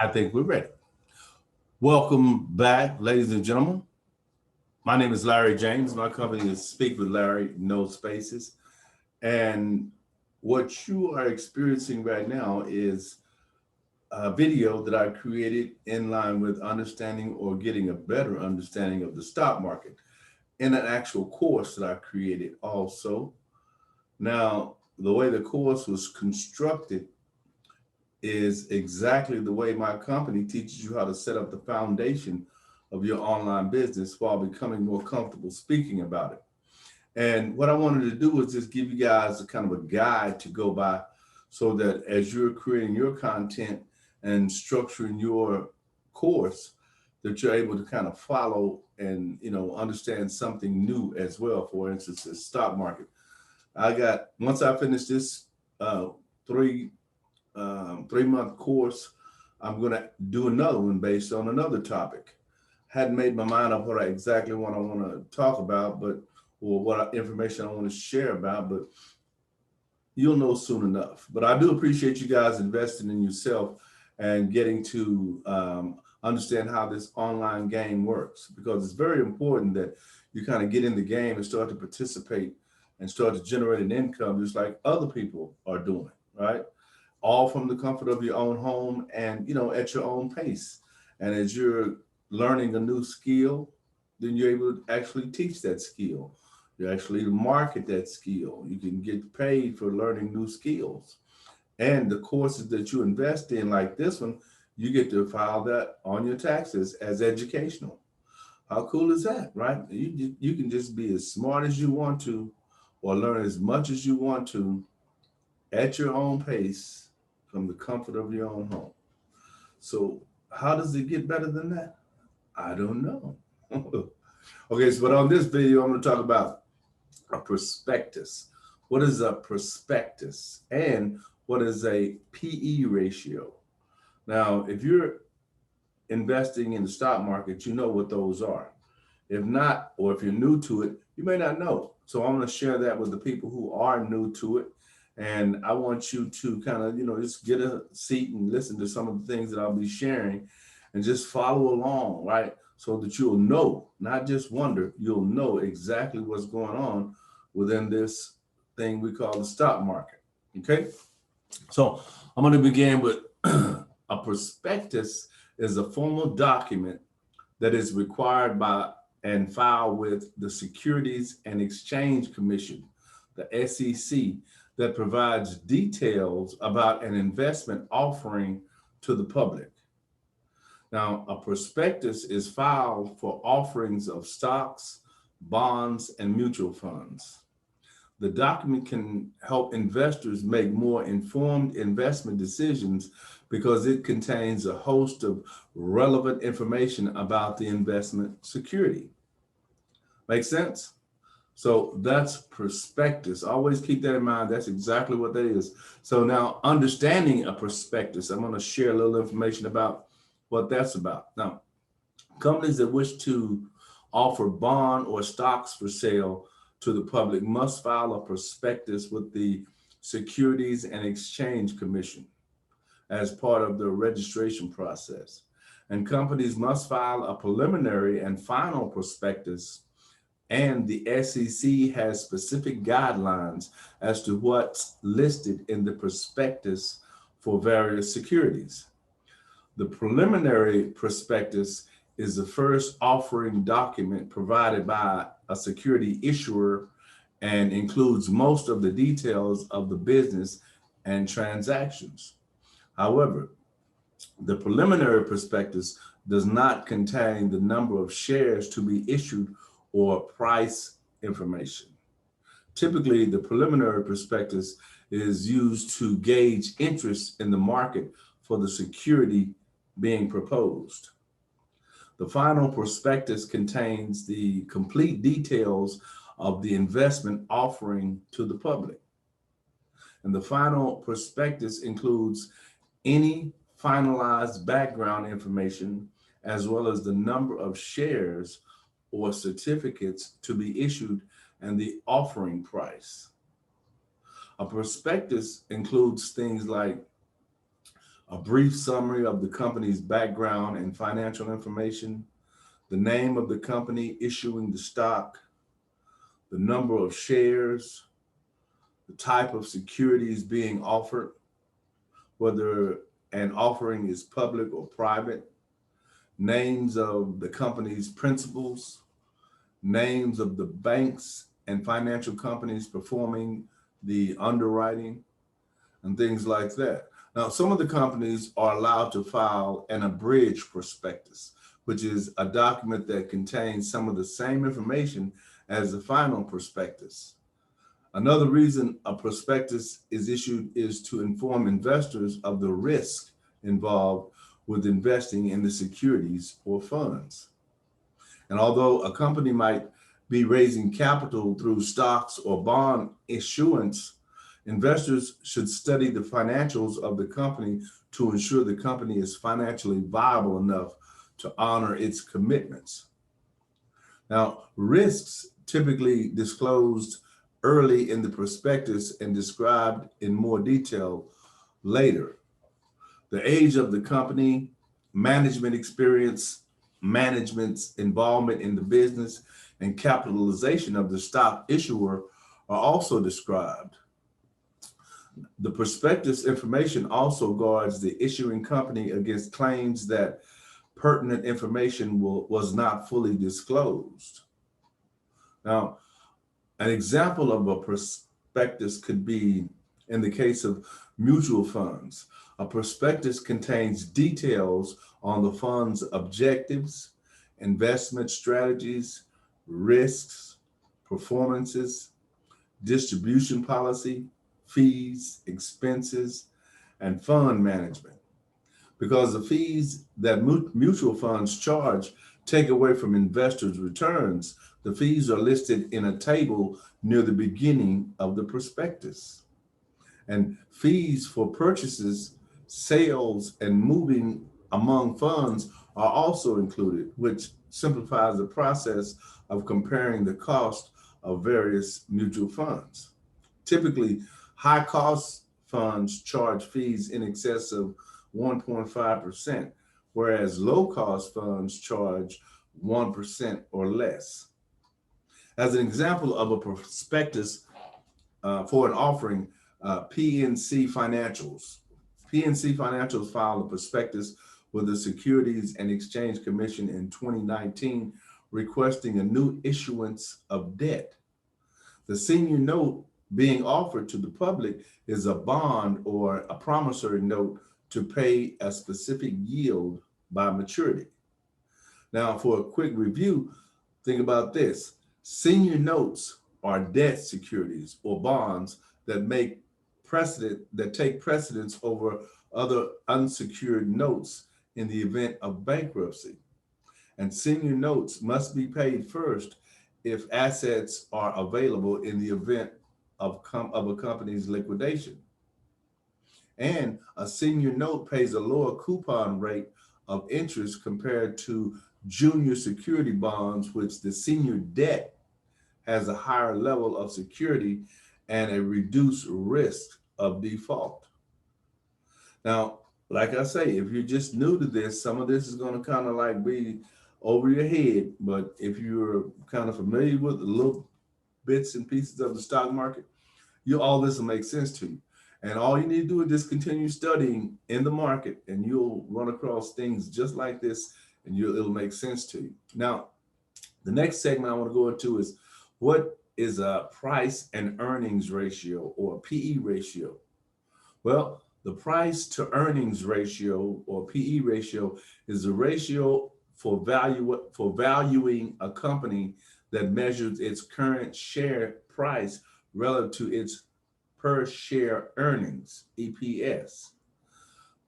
I think we're ready. Welcome back, ladies and gentlemen. My name is Larry James. My company is Speak with Larry, no spaces. And what you are experiencing right now is a video that I created in line with understanding or getting a better understanding of the stock market in an actual course that I created also. Now, the way the course was constructed is exactly the way my company teaches you how to set up the foundation of your online business while becoming more comfortable speaking about it. And what I wanted to do was just give you guys a kind of a guide to go by so that as you're creating your content and structuring your course, that you're able to kind of follow and understand something new as well. For instance, the stock market. Once I finish this three 3 month course, I'm going to do another one based on another topic. Hadn't made my mind up exactly what I want to talk about, or what information I want to share about, but you'll know soon enough. But I do appreciate you guys investing in yourself and getting to understand how this online game works, because it's very important that you kind of get in the game and start to participate and start to generate an income just like other people are doing, right? All from the comfort of your own home and at your own pace. And as you're learning a new skill, then you're able to actually teach that skill. You actually market that skill. You can get paid for learning new skills. And the courses that you invest in, like this one, you get to file that on your taxes as educational. How cool is that, right? You can just be as smart as you want to, or learn as much as you want to at your own pace from the comfort of your own home. So how does it get better than that? I don't know. Okay, so but on this video, I'm going to talk about a prospectus. What is a prospectus and what is a PE ratio? Now, if you're investing in the stock market, you know what those are. If not, or if you're new to it, you may not know. So I'm going to share that with the people who are new to it. And I want you to kind of, just get a seat and listen to some of the things that I'll be sharing and just follow along, right? So that you'll know, not just wonder, you'll know exactly what's going on within this thing we call the stock market. Okay. So I'm going to begin with a prospectus is a formal document that is required by and filed with the Securities and Exchange Commission, the SEC, that provides details about an investment offering to the public. Now, a prospectus is filed for offerings of stocks, bonds, and mutual funds. The document can help investors make more informed investment decisions because it contains a host of relevant information about the investment security. Make sense? So that's prospectus. Always keep that in mind. That's exactly what that is. So now, understanding a prospectus, I'm going to share a little information about what that's about. Now, companies that wish to offer bond or stocks for sale to the public must file a prospectus with the Securities and Exchange Commission as part of the registration process. And companies must file a preliminary and final prospectus, and the SEC has specific guidelines as to what's listed in the prospectus for various securities. The preliminary prospectus is the first offering document provided by a security issuer and includes most of the details of the business and transactions. However, the preliminary prospectus does not contain the number of shares to be issued or price information. Typically, the preliminary prospectus is used to gauge interest in the market for the security being proposed. The final prospectus contains the complete details of the investment offering to the public. And the final prospectus includes any finalized background information, as well as the number of shares or certificates to be issued and the offering price. A prospectus includes things like a brief summary of the company's background and financial information, the name of the company issuing the stock, the number of shares, the type of securities being offered, whether an offering is public or private, names of the company's principals, names of the banks and financial companies performing the underwriting, and things like that. Now, some of the companies are allowed to file an abridged prospectus, which is a document that contains some of the same information as the final prospectus. Another reason a prospectus is issued is to inform investors of the risk involved with investing in the securities or funds. And although a company might be raising capital through stocks or bond issuance, investors should study the financials of the company to ensure the company is financially viable enough to honor its commitments. Now, risks typically disclosed early in the prospectus and described in more detail later. The age of the company, management experience, management's involvement in the business, and capitalization of the stock issuer are also described. The prospectus information also guards the issuing company against claims that pertinent information was not fully disclosed. Now, an example of a prospectus could be in the case of mutual funds. A prospectus contains details on the fund's objectives, investment strategies, risks, performances, distribution policy, fees, expenses, and fund management. Because the fees that mutual funds charge take away from investors' returns, the fees are listed in a table near the beginning of the prospectus. And fees for purchases, sales, and moving among funds are also included, which simplifies the process of comparing the cost of various mutual funds. Typically, high-cost funds charge fees in excess of 1.5%, whereas low-cost funds charge 1% or less. As an example of a prospectus for an offering, PNC Financials. PNC Financials filed a prospectus with the Securities and Exchange Commission in 2019, requesting a new issuance of debt. The senior note being offered to the public is a bond or a promissory note to pay a specific yield by maturity. Now, for a quick review, think about this. Senior notes are debt securities or bonds that take precedence over other unsecured notes in the event of bankruptcy. And senior notes must be paid first if assets are available in the event of a company's liquidation. And a senior note pays a lower coupon rate of interest compared to junior security bonds, which the senior debt has a higher level of security and a reduced risk of default. Now, like I say, if you're just new to this, some of this is going to kind of like be over your head. But if you're kind of familiar with the little bits and pieces of the stock market, all this will make sense to you. And all you need to do is just continue studying in the market, and you'll run across things just like this, and it'll make sense to you. Now, the next segment I want to go into is what is a price and earnings ratio, or PE ratio? Well, the price to earnings ratio, or PE ratio, is the ratio for valuing a company that measures its current share price relative to its per share earnings, EPS.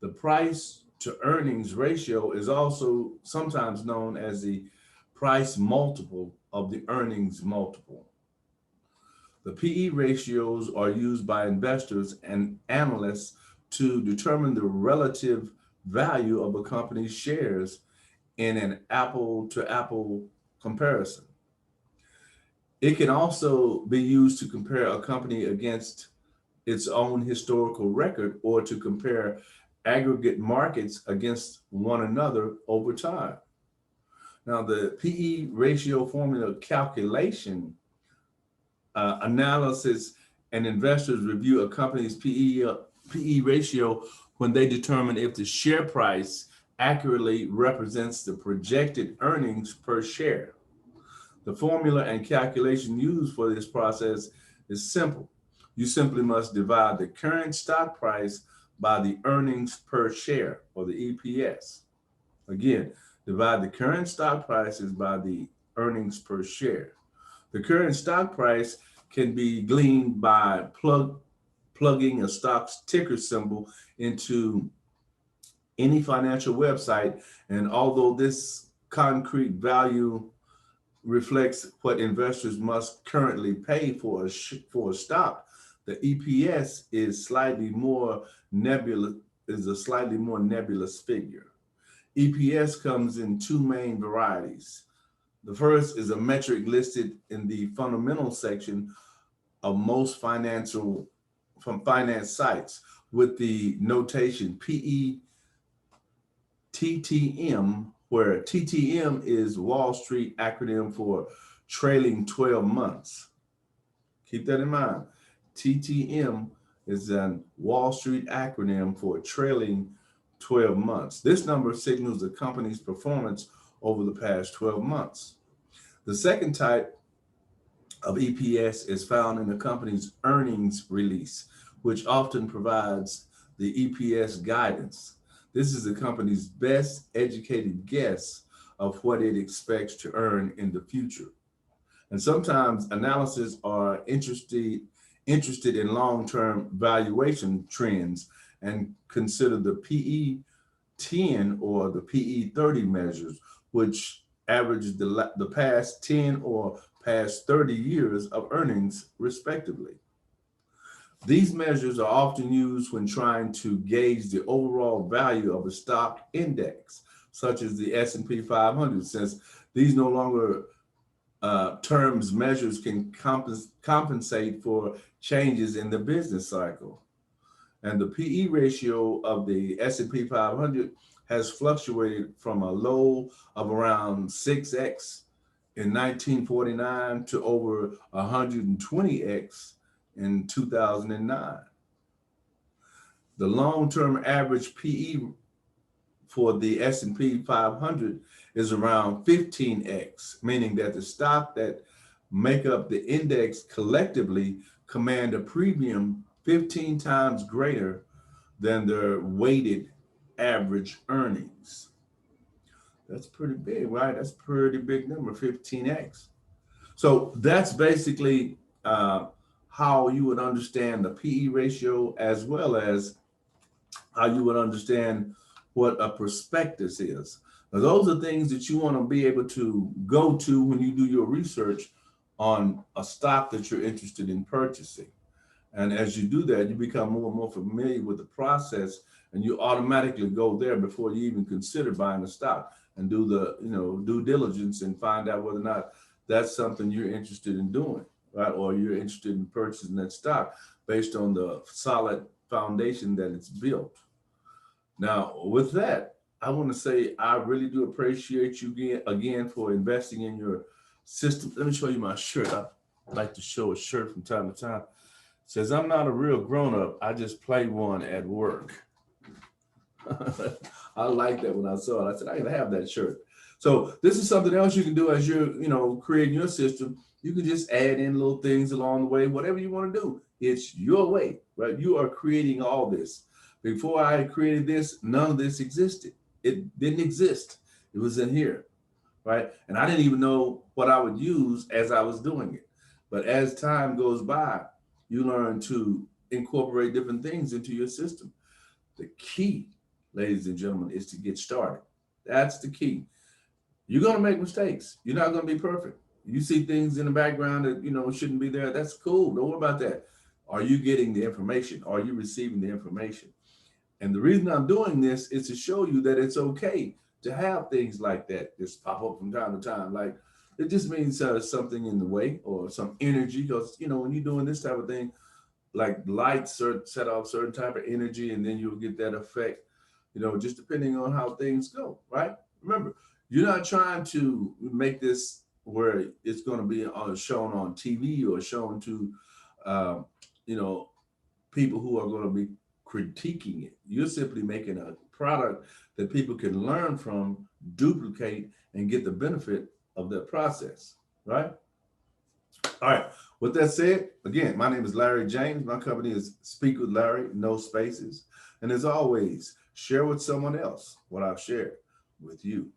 The price to earnings ratio is also sometimes known as the price multiple of the earnings multiple. The PE ratios are used by investors and analysts to determine the relative value of a company's shares in an apple-to-apple comparison. It can also be used to compare a company against its own historical record, or to compare aggregate markets against one another over time. Now, the PE ratio formula calculation analysis and investors review a company's PE ratio when they determine if the share price accurately represents the projected earnings per share. The formula and calculation used for this process is simple. You simply must divide the current stock price by the earnings per share, or the EPS. Again, divide the current stock prices by the earnings per share. The current stock price can be gleaned by plugging a stock's ticker symbol into any financial website. And although this concrete value reflects what investors must currently pay for a stock, the EPS is a slightly more nebulous figure. EPS comes in two main varieties. The first is a metric listed in the fundamental section of most finance sites with the notation TTM, where TTM is Wall Street acronym for trailing 12 months. Keep that in mind. TTM is a Wall Street acronym for trailing 12 months. This number signals the company's performance over the past 12 months. The second type of EPS is found in the company's earnings release, which often provides the EPS guidance. This is the company's best educated guess of what it expects to earn in the future. And sometimes analysts are interested in long-term valuation trends and consider the PE 10 or the PE 30 measures, which average the past 10 or past 30 years of earnings, respectively. These measures are often used when trying to gauge the overall value of a stock index, such as the S&P 500, since these no longer measures can compensate for changes in the business cycle. And the PE ratio of the S&P 500 has fluctuated from a low of around 6x in 1949 to over 120x in 2009. The long-term average PE for the S&P 500 is around 15x, meaning that the stock that make up the index collectively command a premium 15 times greater than their weighted average earnings. That's pretty big, right? That's a pretty big number, 15x. So that's basically how you would understand the PE ratio, as well as how you would understand what a prospectus is. Now, those are things that you want to be able to go to when you do your research on a stock that you're interested in purchasing. And as you do that, you become more and more familiar with the process, and you automatically go there before you even consider buying a stock, and do the due diligence and find out whether or not that's something you're interested in doing, right? Or you're interested in purchasing that stock based on the solid foundation that it's built. Now, with that, I want to say I really do appreciate you again for investing in your system. Let me show you my shirt. I like to show a shirt from time to time. It says, "I'm not a real grown-up, I just play one at work." I like that when I saw it. I said, I gotta have that shirt. So this is something else you can do as you're creating your system. You can just add in little things along the way, whatever you want to do. It's your way, right? You are creating all this. Before I created this, none of this existed. It didn't exist. It was in here, right? And I didn't even know what I would use as I was doing it. But as time goes by, you learn to incorporate different things into your system. The key, ladies and gentlemen, is to get started. That's the key. You're going to make mistakes. You're not going to be perfect. You see things in the background that shouldn't be there. That's cool. Don't worry about that. Are you getting the information? Are you receiving the information? And the reason I'm doing this is to show you that it's okay to have things like that just pop up from time to time. Like, it just means something in the way, or some energy, because when you're doing this type of thing, like lights set off certain type of energy, and then you'll get that effect. just depending on how things go, right? Remember, you're not trying to make this where it's going to be shown on TV or shown to, um, you know, people who are going to be critiquing it. You're simply making a product that people can learn from, duplicate, and get the benefit of that process, right? All right. With that said, again, my name is Larry James. My company is Speak with Larry, no spaces. And as always, share with someone else what I've shared with you.